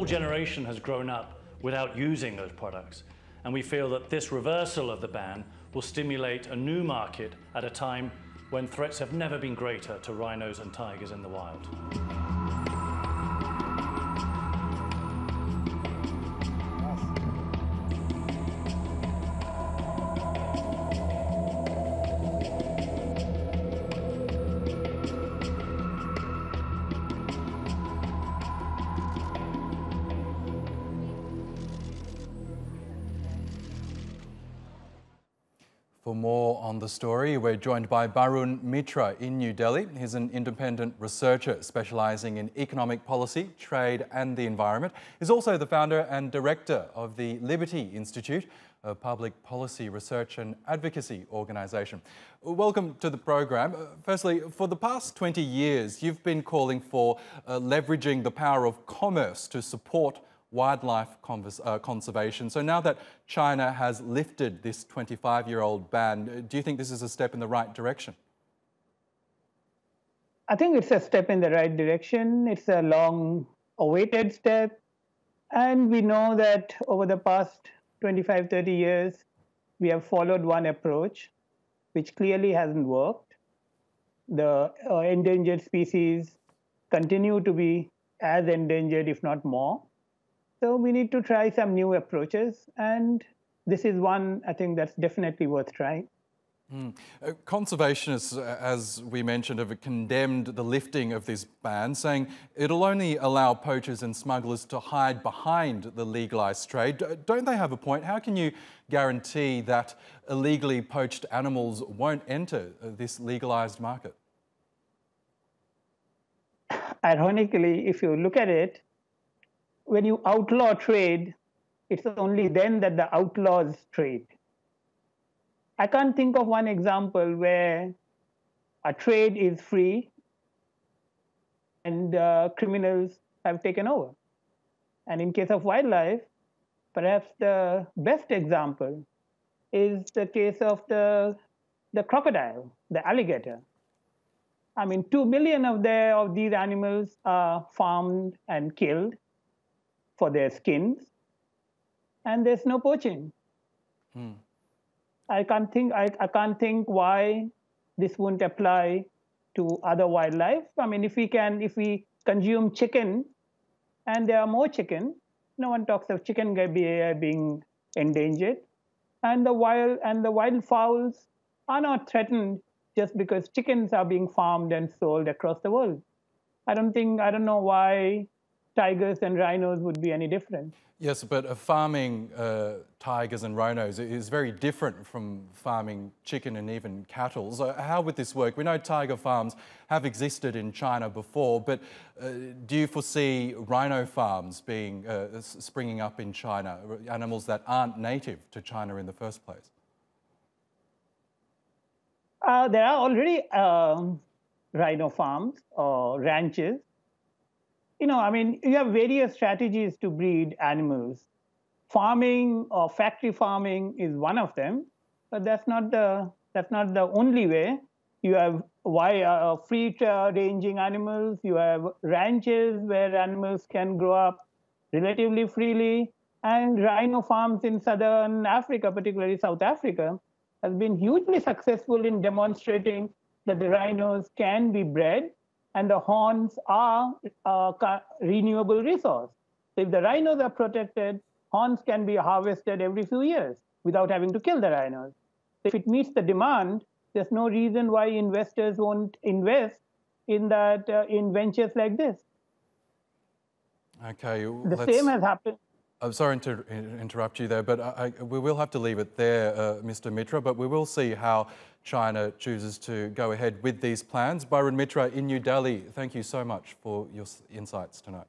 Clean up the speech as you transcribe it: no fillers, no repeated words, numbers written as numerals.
generation has grown up without using those products. And we feel that this reversal of the ban will stimulate a new market at a time when threats have never been greater to rhinos and tigers in the wild. For more on the story, we're joined by Barun Mitra in New Delhi. He's an independent researcher specialising in economic policy, trade and the environment. He's also the founder and director of the Liberty Institute, a public policy research and advocacy organisation. Welcome to the program. Firstly, for the past 20 years, you've been calling for leveraging the power of commerce to support wildlife conservation. So now that China has lifted this 25-year-old ban, do you think this is a step in the right direction? I think it's a step in the right direction. It's a long-awaited step. And we know that over the past 25, 30 years, we have followed one approach, which clearly hasn't worked. The endangered species continue to be as endangered, if not more. So we need to try some new approaches, and this is one I think that's definitely worth trying. Conservationists, as we mentioned, have condemned the lifting of this ban, saying it'll only allow poachers and smugglers to hide behind the legalised trade. Don't they have a point? How can you guarantee that illegally poached animals won't enter this legalised market? Ironically, if you look at it, when you outlaw trade, it's only then that the outlaws trade. I can't think of one example where a trade is free and criminals have taken over. And in case of wildlife, perhaps the best example is the case of the crocodile, the alligator. I mean, 2 million of these animals are farmed and killed for their skins, and there's no poaching. I can't think why this wouldn't apply to other wildlife. I mean, if we consume chicken, and there are more chicken, no one talks of chicken being endangered, and the wild fowls are not threatened just because chickens are being farmed and sold across the world. I don't know why tigers and rhinos would be any different. Yes, but farming tigers and rhinos is very different from farming chicken and even cattle. So how would this work? We know tiger farms have existed in China before, but do you foresee rhino farms being springing up in China, animals that aren't native to China in the first place? There are already rhino farms or ranches. You have various strategies to breed animals. Farming or factory farming is one of them, but that's not the only way. You have free-ranging animals. You have ranches where animals can grow up relatively freely, and rhino farms in southern Africa, particularly South Africa, has been hugely successful in demonstrating that the rhinos can be bred. And the horns are a renewable resource. So if the rhinos are protected, horns can be harvested every few years without having to kill the rhinos. If it meets the demand, there's no reason why investors won't invest in ventures like this. Okay. The same has happened. I'm sorry to interrupt you there, but we will have to leave it there, Mr. Mitra, but we will see how China chooses to go ahead with these plans. Barun Mitra in New Delhi, thank you so much for your insights tonight.